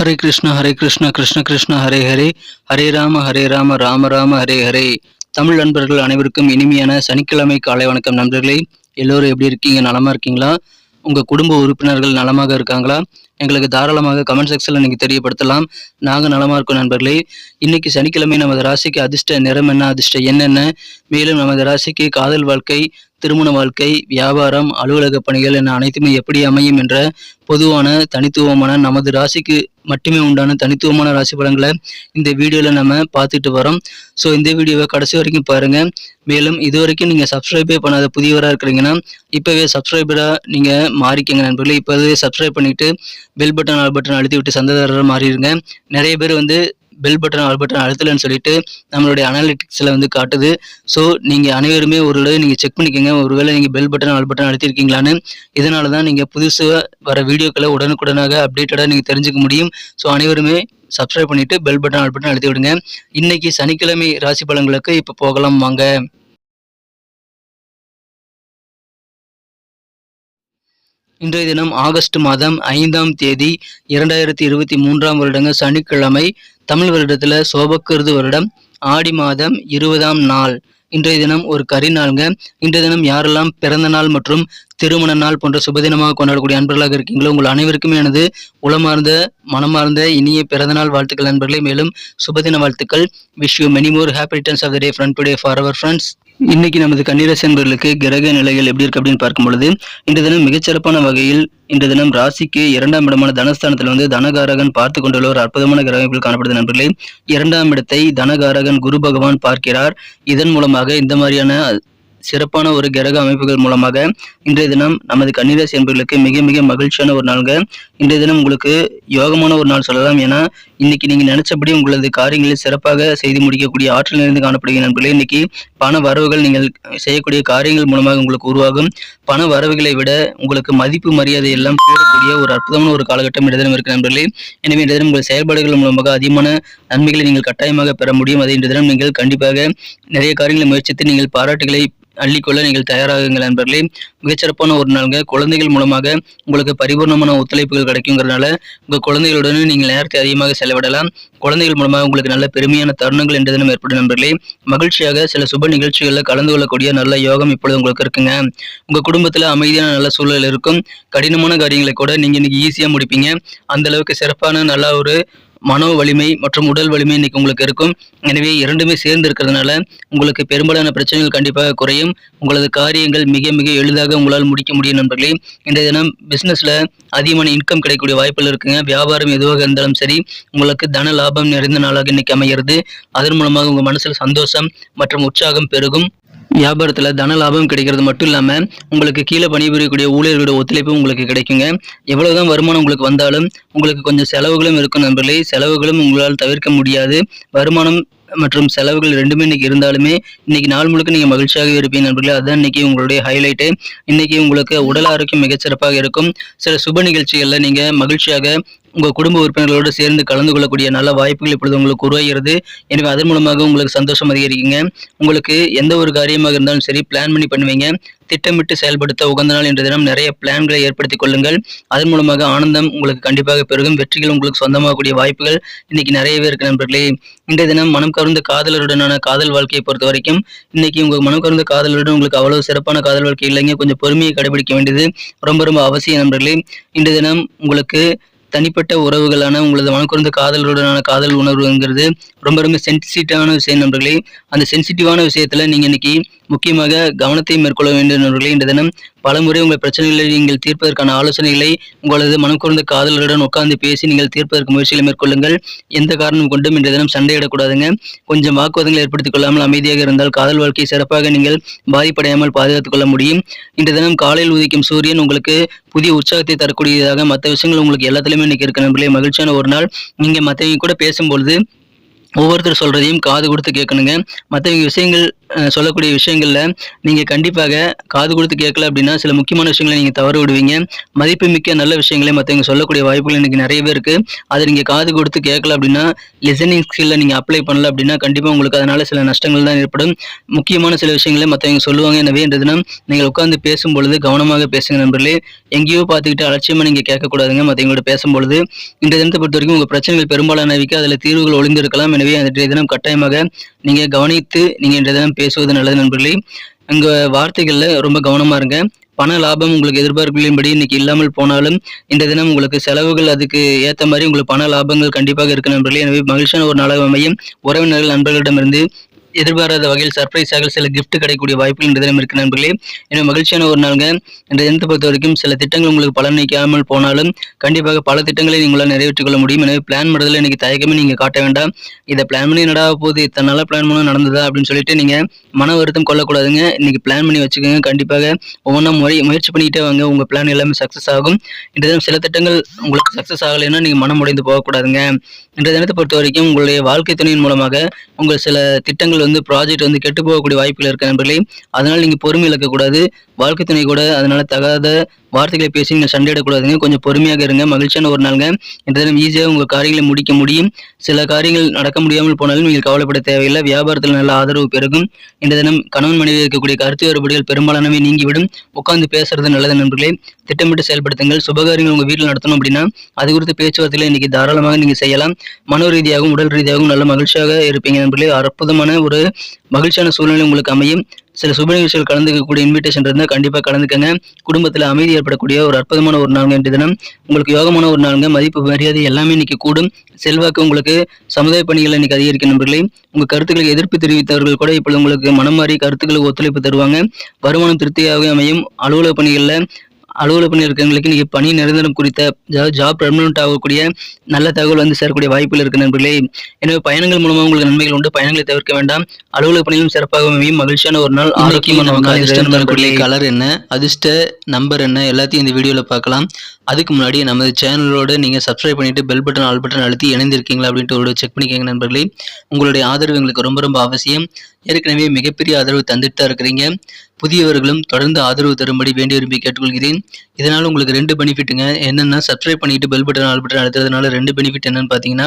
ஹரே கிருஷ்ணா கிருஷ்ண கிருஷ்ண ஹரே ஹரே, ஹரே ராம ராம ராம ஹரே ஹரே. தமிழ் நண்பர்கள் அனைவருக்கும் இனிமையான சனிக்கிழமை காலை வணக்கம் நண்பர்களே. எல்லோரும் எப்படி இருக்கீங்க? நலமா இருக்கீங்களா? உங்க குடும்ப உறுப்பினர்கள் நலமாக இருக்காங்களா? எங்களுக்கு தாராளமாக கமெண்ட் செக்ஷன்ல நீங்க தெரியப்படுத்தலாம். நாங்க நலமா இருக்கோம் நண்பர்களே. இன்னைக்கு சனிக்கிழமை நமது ராசிக்கு அதிர்ஷ்ட நிறம் என்ன, அதிர்ஷ்ட எண் என்ன, மேலும் நமது ராசிக்கு காதல் வாழ்க்கை, திருமண வாழ்க்கை, வியாபாரம், அலுவலக பணிகள் என அனைத்துமே எப்படி அமையும் என்ற பொதுவான தனித்துவமான நமது ராசிக்கு மட்டுமே உண்டான தனித்துவமான ராசி பலன்களை இந்த வீடியோவில் நம்ம பார்த்துட்டு வரோம். ஸோ இந்த வீடியோவை கடைசி வரைக்கும் பாருங்க. மேலும் இது வரைக்கும் நீங்கள் சப்ஸ்கிரைபே பண்ணாத புதியவராக இருக்கிறீங்கன்னா இப்போவே சப்ஸ்கிரைபராக நீங்கள் மாறிக்கங்க நண்பர்களே. இப்போவே சப்ஸ்கிரைப் பண்ணிவிட்டு பெல் பட்டன் ஆல் பட்டன் அழுத்தி விட்டு சந்ததாரராக மாறிடுங்க. நிறைய பேர் பெல் பட்டன் ஆல் பட்டன் அழுத்தலன்னு சொல்லிட்டு நம்மளுடைய அனாலிட்டிக்ஸில் காட்டுது. ஸோ நீங்கள் அனைவருமே ஒரு தடவை நீங்கள் செக் பண்ணிக்கோங்க, ஒருவேளை நீங்கள் பெல் பட்டன் ஆல் பட்டன் அழுத்திருக்கீங்களான்னு. இதனால தான் நீங்கள் புதுசாக வர வீடியோக்களை உடனுக்குடனாக அப்டேட்டடாக நீங்கள் தெரிஞ்சுக்க முடியும். ஸோ அனைவருமே சப்ஸ்கிரைப் பண்ணிவிட்டு பெல் பட்டன் ஆல் பட்டன் அழுத்தி விடுங்க. இன்னைக்கு சனிக்கிழமை ராசி பலன்களுக்கு இப்போ போகலாம் வாங்க. இன்றைய தினம் ஆகஸ்ட் மாதம் 5ஆம் தேதி 2023ஆம் வருடங்க சனிக்கிழமை. தமிழ் வருடத்தில் சோபக்கிருது வருடம் ஆடி மாதம் 20ஆம் நாள். இன்றைய தினம் ஒரு கரிநாளுங்க. இன்றைய தினம் யாரெல்லாம் பிறந்த நாள் மற்றும் திருமண நாள் போன்ற சுபதினமாக கொண்டாடக்கூடிய அன்பர்களாக இருக்கீங்களோ உங்கள் அனைவருக்குமே எனது உளமார்ந்த மனமார்ந்த இனிய பிறந்தநாள் வாழ்த்துக்கள் நண்பர்களே. மேலும் சுபதின வாழ்த்துக்கள். Wish you many more happy returns of the day friend today for our friends. இன்னைக்கு நமது கன்னிராசி அன்பர்களுக்கு கிரக நிலைகள் எப்படி இருக்கு அப்படின்னு பார்க்கும் பொழுது இன்றைய தினம் மிகச்சிறப்பான வகையில் இன்றைய தினம் ராசிக்கு 2ஆம் இடமான தனஸ்தானத்தில் தனகாரகன் பார்த்து கொண்டுள்ள ஒரு அற்புதமான கிரகங்கள் காணப்படுது நண்பர்களே. 2ஆம் இடத்தை தனகாரகன் குரு பகவான் பார்க்கிறார். இதன் மூலமாக இந்த மாதிரியான சிறப்பான ஒரு கிரக அமைப்புகள் மூலமாக இன்றைய தினம் நமது கன்னிராசி என்பவர்களுக்கு மிக மிக மகிழ்ச்சியான ஒரு நாளுங்க. இன்றைய தினம் உங்களுக்கு யோகமான ஒரு நாள் சொல்லலாம். ஏன்னா இன்னைக்கு நீங்க நினைச்சபடி உங்களது காரியங்களை சிறப்பாக செய்து முடிக்கக்கூடிய ஆற்றல் நிறைந்து காணப்படுகிற நண்பர்களே. இன்னைக்கு பண வரவுகள் நீங்கள் செய்யக்கூடிய காரியங்கள் மூலமாக உங்களுக்கு உருவாகும். பண வரவுகளை விட உங்களுக்கு மதிப்பு மரியாதை எல்லாம் கூடக்கூடிய ஒரு அற்புதமான ஒரு காலகட்டம் இன்றைய தினம் இருக்கு நண்பர்களே. எனவே இன்றைய தினம் உங்கள் செயல்பாடுகள் மூலமாக அதிகமான நன்மைகளை நீங்கள் கட்டாயமாக பெற முடியும். அதை இன்றைய தினம் நீங்கள் கண்டிப்பாக நிறைய காரியங்களை முயற்சித்து நீங்கள் பாராட்டுகளை அள்ளிக்கொள்ள நீங்கள் தயாராகுங்கள் நண்பர்களே. மிகச்சிறப்பான ஒரு நாளுங்க. குழந்தைகள் மூலமாக உங்களுக்கு பரிபூர்ணமான ஒத்துழைப்புகள் கிடைக்குங்கிறதுனால உங்கள் குழந்தைகளுடன் நீங்கள் நேரத்தை அதிகமாக செலவிடலாம். குழந்தைகள் மூலமாக உங்களுக்கு நல்ல பெருமையான தருணங்கள் என்ற தினம் ஏற்படும் நண்பர்களே. மகிழ்ச்சியாக சில சுப நிகழ்ச்சிகளில் கலந்து கொள்ளக்கூடிய நல்ல யோகம் இப்பொழுது உங்களுக்கு இருக்குங்க. உங்கள் குடும்பத்தில் அமைதியான நல்ல சூழல் இருக்கும். கடினமான காரியங்களை கூட நீங்கள் இன்னைக்கு ஈஸியாக முடிப்பீங்க. அந்த அளவுக்கு சிறப்பான நல்ல ஒரு மனோ வலிமை மற்றும் உடல் வலிமை இன்னைக்கு உங்களுக்கு இருக்கும். எனவே இரண்டுமே சேர்ந்து இருக்கிறதுனால உங்களுக்கு பெரும்பாலான பிரச்சனைகள் கண்டிப்பாக குறையும். உங்களது காரியங்கள் மிக மிக எளிதாக உங்களால் முடிக்க முடியும் நண்பர்களே. இன்றைய தினம் பிசினஸ்ல அதிகமான இன்கம் கிடைக்கக்கூடிய வாய்ப்புகள் இருக்குங்க. வியாபாரம் எதுவாக இருந்தாலும் சரி உங்களுக்கு தன லாபம் நிறைந்த நாளாக இன்னைக்கு அமைகிறது. அதன் மூலமாக உங்க மனசில் சந்தோஷம் மற்றும் உற்சாகம் பெருகும். வியாபாரத்தில் தன லாபம் கிடைக்கிறது மட்டும் இல்லாமல் உங்களுக்கு கீழே பணிபுரியக்கூடிய ஊழியர்களோட ஒத்துழைப்பும் உங்களுக்கு கிடைக்குங்க. எவ்வளவுதான் வருமானம் உங்களுக்கு வந்தாலும் உங்களுக்கு கொஞ்சம் செலவுகளும் இருக்கும் நண்பர்களே. செலவுகளும் உங்களால் தவிர்க்க முடியாது. வருமானம் மற்றும் செலவுகள் ரெண்டுமே இன்னைக்கு இருந்தாலுமே இன்னைக்கு நாள் முழுக்க நீங்க மகிழ்ச்சியாக இருப்பீங்க நண்பர்களே. அதுதான் இன்னைக்கு உங்களுடைய ஹைலைட்டு. இன்னைக்கு உங்களுக்கு உடல் ஆரோக்கியம் மிகச்சிறப்பாக இருக்கும். சில சுப நிகழ்ச்சிகள்ல நீங்க மகிழ்ச்சியாக உங்க குடும்ப உறுப்பினர்களோடு சேர்ந்து கலந்து கொள்ளக்கூடிய நல்ல வாய்ப்புகள் இப்பொழுது உங்களுக்கு உருவாகிறது. எனவே அதன் மூலமாக உங்களுக்கு சந்தோஷம் அதிகரிக்குங்க. உங்களுக்கு எந்த ஒரு காரியமாக இருந்தாலும் சரி பிளான் பண்ணி பண்ணுவீங்க. திட்டமிட்டு செயல்படுத்த உகந்த நாள் என்ற தினம் நிறைய பிளான்களை ஏற்படுத்திக் கொள்ளுங்கள். அதன் மூலமாக ஆனந்தம் உங்களுக்கு கண்டிப்பாக பெருகும். வெற்றிகள் உங்களுக்கு சொந்தமாகக்கூடிய வாய்ப்புகள் இன்னைக்கு நிறையவே இருக்கு நண்பர்களே. இன்றைய தினம் மனம் கவர்ந்த காதலருடனான காதல் வாழ்க்கையை பொறுத்த வரைக்கும் இன்னைக்கு உங்க மனம் கவர்ந்த காதலருடன் உங்களுக்கு அவ்வளவு சிறப்பான காதல் வாழ்க்கை இல்லைங்க. கொஞ்சம் பொறுமையை கடைபிடிக்க வேண்டியது ரொம்ப ரொம்ப அவசியம் நண்பர்களே. இன்றைய தினம் உங்களுக்கு தனிப்பட்ட உறவுகளான உங்களது மனக்குறந்த காதலருடனான காதல் உணர்வுங்கிறது ரொம்ப ரொம்ப சென்சிட்டிவான விஷயம் நண்பர்களே. அந்த சென்சிட்டிவான விஷயத்துல நீங்க இன்னைக்கு முக்கியமாக கவனத்தை மேற்கொள்ள வேண்டும் நண்பர்களே. இந்த தினம் பலமுறை உங்கள் பிரச்சனைகளை நீங்கள் தீர்ப்பதற்கான ஆலோசனைகளை உங்களது மனக்குறந்த காதலருடன் உட்கார்ந்து பேசி நீங்கள் தீர்ப்பதற்கு முயற்சிகளை மேற்கொள்ளுங்கள். எந்த காரணம் கொண்டும் இந்த தினம் சண்டையிடக்கூடாதுங்க. கொஞ்சம் வாக்குவாதங்களை ஏற்படுத்திக் கொள்ளாமல் அமைதியாக இருந்தால் காதல் வாழ்க்கை சிறப்பாக நீங்கள் பாதிப்படையாமல் பாதுகாத்துக் கொள்ள முடியும். இந்த தினம் காலையில் உதிக்கும் சூரியன் உங்களுக்கு புதிய உற்சாகத்தை தரக்கூடியதாக மற்ற விஷயங்கள் உங்களுக்கு எல்லாத்துலயுமே இன்னைக்கு இருக்க நண்பர்களே. மகிழ்ச்சியான ஒரு நாள். நீங்க மற்றவங்க கூட பேசும்பொழுது ஒவ்வொருத்தர் சொல்றதையும் காது கொடுத்து கேட்கணுங்க. மற்றவங்க விஷயங்கள் சொல்லக்கூடிய விஷயங்கள்ல நீங்க கண்டிப்பாக காது கொடுத்து கேட்கல அப்படின்னா சில முக்கியமான விஷயங்களை நீங்க தவற விடுவீங்க. மதிப்புமிக்க நல்ல விஷயங்களை மத்தவங்க சொல்லக்கூடிய வாய்ப்புகள் இன்னைக்கு நிறையவே இருக்கு. அதை நீங்க காது கொடுத்து கேட்கல அப்படின்னா, லிசனிங் ஸ்கில்ல நீங்க அப்ளை பண்ணல அப்படின்னா, கண்டிப்பா உங்களுக்கு அதனால சில நஷ்டங்கள் தான் ஏற்படும். முக்கியமான சில விஷயங்களை மத்தவங்க சொல்லுவாங்க. எனவே இன்றைய தினம் நீங்கள் உட்கார்ந்து பேசும்பொழுது கவனமாக பேசுங்க நண்பர்களே. எங்கேயோ பார்த்துக்கிட்டு அலட்சியமா நீங்க கேட்கக்கூடாதுங்க மத்தவங்களோட பேசும்பொழுது. இன்றைய தினத்தை பொறுத்தவரைக்கும் உங்க பிரச்சனைகள் பெரும்பாலானவைக்கு அதுல தீர்வுகள் ஒளிந்திருக்கலாம். எனவே இன்றைய தினம் கட்டாயமாக நீங்க கவனித்து நீங்க இன்றைய தினம் பேசுவது நல்லது நண்பர்களே. உங்க வார்த்தைகள்ல ரொம்ப கவனமா இருங்க. பண லாபம் உங்களுக்கு எதிர்பார்ப்புகளின்படி இன்னைக்கு இல்லாமல் போனாலும், இன்றைய தினம் உங்களுக்கு செலவுகள் அதுக்கு ஏத்த மாரி உங்களுக்கு பண லாபங்கள் கண்டிப்பாக இருக்கு நண்பர்களே. எனவே மகிழ்ச்சியான ஒரு நாளாக அமையும். உறவினர்கள், நண்பர்களிடமிருந்து எதிர்பாராத வகையில் சர்ப்ரைஸாக சில கிஃப்ட் கிடைக்கக்கூடிய வாய்ப்புகள் இன்றைய தினம் இருக்கு நண்பர்களே. எனவே மகிழ்ச்சியான ஒரு நாளுங்க. இன்றைய தினத்தை பொறுத்த வரைக்கும் சில திட்டங்கள் உங்களுக்கு பலனளிக்காமல் போனாலும் கண்டிப்பாக பல திட்டங்களை உங்களால் நிறைவேற்றிக் கொள்ள முடியும். எனவே பிளான் பண்ணுறதுல இன்னைக்கு தயக்கமே நீங்க காட்ட வேண்டாம். இதை பிளான் பண்ணி என்னடா போகுது, இத்தனை நாளா பிளான் பண்ண நடந்ததா அப்படின்னு சொல்லிட்டு நீங்க மன வருத்தம் கொள்ளக்கூடாதுங்க. இன்னைக்கு பிளான் பண்ணி வச்சுக்கோங்க. கண்டிப்பாக ஒவ்வொன்றா முயற்சி பண்ணிக்கிட்டே வாங்க. உங்க பிளான் எல்லாமே சக்ஸஸ் ஆகும். இன்றைய தினம் சில திட்டங்கள் உங்களுக்கு சக்ஸஸ் ஆகலைன்னா நீங்க மனம் உடைந்து போகக்கூடாதுங்க. இன்றைய தினத்தை பொறுத்த வரைக்கும் உங்களுடைய வாழ்க்கை துணையின் மூலமாக உங்கள் சில திட்டங்கள் ப்ராஜெக்ட் கெட்டு போகக்கூடிய வாய்ப்புகள் இருக்கு நண்பர்களே. அதனால நீங்க பொறுமை இழக்கக்கூடாது. வாழ்க்கை துணை கூட அதனால தகாத வார்த்தைகளை பேசி நீங்க சண்டையிடக்கூடாதுங்க. கொஞ்சம் பொறுமையாக இருங்க. மகிழ்ச்சியான ஒரு நாளுங்க. இன்றைய தினம் ஈஸியாக உங்க காரியங்களை முடிக்க முடியும். சில காரியங்கள் நடக்க முடியாமல் போனாலும் நீங்கள் கவலைப்பட தேவையில்லை. வியாபாரத்தில் நல்ல ஆதரவு பெருகும். இன்றைய தினம் கணவன் மனைவி இருக்கக்கூடிய கருத்து வேறுபாடுகள் பெரும்பாலானவை நீங்கிவிடும். உட்கார்ந்து பேசுறது நல்லது நண்பர்களே. திட்டமிட்டு செயல்படுத்துங்கள். சுபகாரியங்கள் உங்க வீட்டில் நடத்தணும் அப்படின்னா அது குறித்த பேச்சுவார்த்தைகளை இன்னைக்கு தாராளமாக நீங்க செய்யலாம். மனோ ரீதியாகவும் உடல் ரீதியாகவும் நல்ல மகிழ்ச்சியாக இருப்பீங்க நண்பர்களே. அற்புதமான ஒரு மகிழ்ச்சியான சூழ்நிலை உங்களுக்கு அமையும். சில சுப நிகழ்ச்சிகள் கலந்துக்கக்கூடிய இன்விடேஷன் இருந்தால் கண்டிப்பாக கலந்துக்கங்க. குடும்பத்தில் அமைதி ஏற்படக்கூடிய ஒரு அற்புதமான ஒரு நாளுங்க இன்றைய தினம். உங்களுக்கு யோகமான ஒரு நாளுங்க. மதிப்பு மரியாதை எல்லாமே இன்னைக்கு கூடும். செல்வாக்கு உங்களுக்கு சமுதாய பணிகளை இன்னைக்கு அதிகரிக்கும் நண்பர்களே. உங்க கருத்துக்களுக்கு எதிர்ப்பு தெரிவித்தவர்கள் கூட இப்பொழுது உங்களுக்கு மனம் மாறி கருத்துக்களுக்கு ஒத்துழைப்பு தருவாங்க. வருமானம் திருப்தியாகவே அமையும். அலுவலக பணிகளில் இருக்கிறவங்களுக்கு இன்னைக்கு பணி நிரந்தரம் குறித்த அதாவது ஜாப் பெர்மனன்ட் ஆகக்கூடிய நல்ல தகவல் சேரக்கூடிய வாய்ப்புகள் இருக்கு நண்பர்களே. எனவே பயணங்கள் மூலமாக உங்களுக்கு நன்மைகள் உண்டு. பயணங்களை தவிர்க்க வேண்டாம். அலுவலக பணியிலும் சிறப்பாக அமையும். மகிழ்ச்சியான ஒரு நாள். ஆரோக்கியமான கலர் என்ன, அதிர்ஷ்ட நம்பர் என்ன, எல்லாத்தையும் இந்த வீடியோல பார்க்கலாம். அதுக்கு முன்னாடி நமது சேனலோட நீங்க சப்ஸ்கிரைப் பண்ணிட்டு பெல் பட்டன் ஆல் பட்டன் அழுத்தி இணைந்திருக்கீங்களா அப்படின்ட்டு ஒரு செக் பண்ணிக்கங்க நண்பர்களே. உங்களுடைய ஆதரவு எங்களுக்கு ரொம்ப ரொம்ப அவசியம். ஏற்கனவே மிகப்பெரிய ஆதரவு தந்துட்டு தான் இருக்கிறீங்க. புதியவர்களும் தொடர்ந்து ஆதரவு தரும்படி வேண்டி விரும்பி கேட்டுக்கொள்கிறேன். இதனால உங்களுக்கு 2 பெனிஃபிட்டுங்க. என்னன்னா சப்ஸ்கிரைப் பண்ணிட்டு பெல் பட்டன் ஆல் பட்டன் அழுத்துறதுனால 2 பெனிஃபிட் என்னன்னு பார்த்தீங்கன்னா,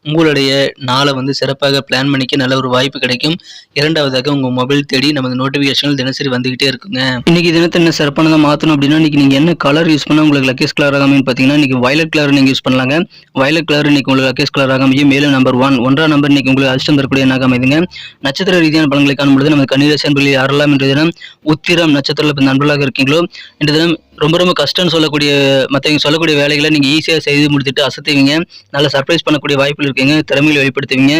உங்களுடைய நாளை சிறப்பாக பிளான் பண்ணிக்க நல்ல ஒரு வாய்ப்பு கிடைக்கும். இரண்டாவதாக உங்க மொபைல் தேடி நமது நோட்டிஃபிகேஷன்கள் தினசரி வந்துகிட்டே இருக்குங்க. இன்னைக்கு தினத்தை என்ன சிறப்பானதாக மாற்றணும் அப்படின்னா, இன்னைக்கு நீங்க என்ன கலர் யூஸ் பண்ணா உங்களுக்கு லக்கேஸ் கலர் ஆகாமல் பார்த்தீங்கன்னா, இன்னைக்கு வயலட் கலர் நீங்க யூஸ் பண்ணலாங்க. வயலட் கலர் இன்னைக்கு உங்களுக்கு லக்கேஸ் கலர் ஆகாமையும். மேலும் நம்பர் 1 நம்பர் இன்னைக்கு உங்களுக்கு அதிர்ஷ்டம் தரக்கூடிய எண்ணாக அமைதுங்க. நட்சத்திர ரீதியான பலன்களை காணும்பொழுது நமது கன்னிராசி அன்பர்களில் யாரெல்லாம் இன்றைய தினம் உத்திரம் நட்சத்திரத்தில் நண்பர்களாக இருக்கீங்களோ இன்றைய தினம் ரொம்ப ரொம்ப கஷ்டம்னு சொல்லக்கூடிய மற்றவங்க சொல்லக்கூடிய வேலைகளை நீங்க ஈஸியாக செய்து முடித்துட்டு அசத்துவீங்க. நல்ல சர்ப்ரைஸ் பண்ணக்கூடிய வாய்ப்புகள் இருக்குங்க. திறமையில் வெளிப்படுத்துவீங்க.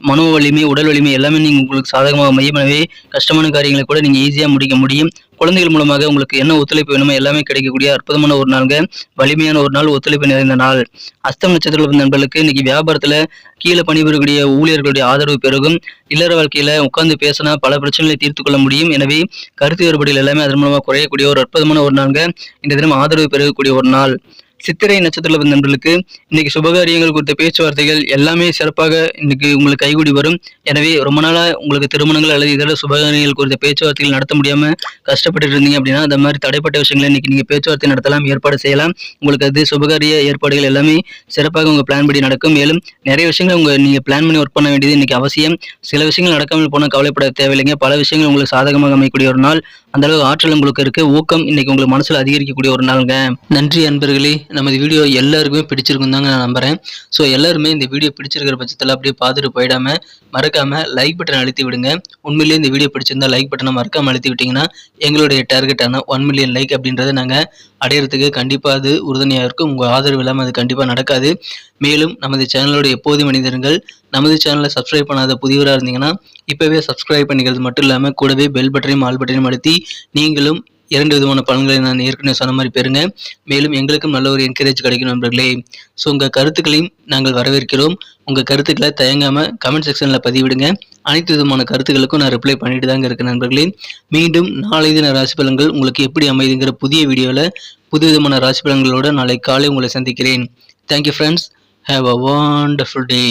மனோ வலிமை, உடல் வலிமை எல்லாமே நீங்க உங்களுக்கு சாதகமாக அமையும். எனவே கஷ்டமான காரியங்களை கூட நீங்க ஈஸியாக முடிக்க முடியும். குழந்தைகள் மூலமாக உங்களுக்கு என்ன ஒத்துழைப்பு வேணுமோ எல்லாமே கிடைக்கக்கூடிய அற்புதமான ஒரு நாளுங்க. வலிமையான ஒரு நாள், ஒத்துழைப்பு நிறைந்த நாள். அஸ்தம் நட்சத்திர நண்பர்களுக்கு இன்னைக்கு வியாபாரத்துல கீழே பணிபுரியக்கூடிய ஊழியர்களுடைய ஆதரவு பெருகும். இல்லற வாழ்க்கையில உட்கார்ந்து பேசினா பல பிரச்சனைகளை தீர்த்து கொள்ள முடியும். எனவே கருத்து வேறுபாடுகள் எல்லாமே அதன் மூலமாக குறையக்கூடிய ஒரு அற்புதமான ஒரு நாளுங்க. இந்த தினம் ஆதரவு பெறக்கூடிய ஒரு நாள். சித்திரை நட்சத்திர நண்பர்களுக்கு இன்னைக்கு சுபகாரியங்கள் குறித்த பேச்சுவார்த்தைகள் எல்லாமே சிறப்பாக இன்னைக்கு உங்களுக்கு கைகூடி வரும். எனவே ரொம்ப நாளா உங்களுக்கு திருமணங்கள் அல்லது இதர சுபகாரியங்கள் குறித்த பேச்சுவார்த்தைகள் நடத்த முடியாம கஷ்டப்பட்டு இருந்தீங்க அப்படின்னா அந்த மாதிரி தடைப்பட்ட விஷயங்களை இன்னைக்கு நீங்க பேச்சுவார்த்தை நடத்தலாம், ஏற்பாடு செய்யலாம். உங்களுக்கு அது சுபகாரிய ஏற்பாடுகள் எல்லாமே சிறப்பாக உங்க பிளான் படி நடக்கும். மேலும் நிறைய விஷயங்கள் நீங்க பிளான் பண்ணி ஒர்க் பண்ண வேண்டியது இன்னைக்கு அவசியம். சில விஷயங்கள் நடக்காமல் போனால் கவலைப்பட தேவையில்லைங்க. பல விஷயங்கள் உங்களுக்கு சாதகமாக அமையக்கூடிய ஒரு நாள். அந்த அளவு ஆற்றல் உங்களுக்கு இருக்கு. ஊக்கம் இன்னைக்கு உங்களுக்கு மனசுல அதிகரிக்கக்கூடிய ஒரு நாளுங்க. நன்றி அன்பர்களே. நமது வீடியோ எல்லாருக்குமே பிடிச்சிருக்கும் தாங்க நான் நம்புறேன். ஸோ எல்லாருமே இந்த வீடியோ பிடிச்சிருக்கிற பட்சத்தில் அப்படியே பார்த்துட்டு போயிடாம மறக்காம லைக் பட்டன் அழுத்தி விடுங்க. உண்மையிலேயே இந்த வீடியோ பிடிச்சிருந்தா லைக் பட்டனை மறக்காம அழுத்தி விட்டீங்கன்னா எங்களுடைய டார்கெட்டான 1 மில்லியன் லைக் அப்படின்றத நாங்கள் அடையிறதுக்கு கண்டிப்பாக அது உறுதுணையாக இருக்கும். உங்கள் ஆதரவு இல்லாமல் அது கண்டிப்பாக நடக்காது. மேலும் நமது சேனலோட எப்போதும் மனிதர்கள் நமது சேனலை சப்ஸ்கிரைப் பண்ணாத புதியவராக இருந்தீங்கன்னா இப்போவே சப்ஸ்கிரைப் பண்ணிக்கிறது மட்டும் இல்லாமல் கூடவே பெல் பட்டனையும் ஆல் பட்டனையும் அழுத்தி நீங்களும் 2 விதமான பலன்களை நான் ஏற்கனவே சொன்ன மாதிரி பெறுங்க. மேலும் எங்களுக்கும் நல்ல ஒரு என்கரேஜ் கிடைக்கும் நண்பர்களே. ஸோ உங்கள் கருத்துக்களையும் நாங்கள் வரவேற்கிறோம். உங்கள் கருத்துக்களை தயங்காமல் கமெண்ட் செக்ஷனில் பதிவிடுங்க. அனைத்து விதமான கருத்துக்களுக்கும் நான் ரிப்ளை பண்ணிட்டு தாங்க இருக்கேன் நண்பர்களே. மீண்டும் நாளை தின ராசி பலன்கள் உங்களுக்கு எப்படி அமைதுங்கிற புதிய வீடியோவில் புது விதமான ராசி பலன்களோட நாளை காலை உங்களை சந்திக்கிறேன். Thank you friends. Have a wonderful day.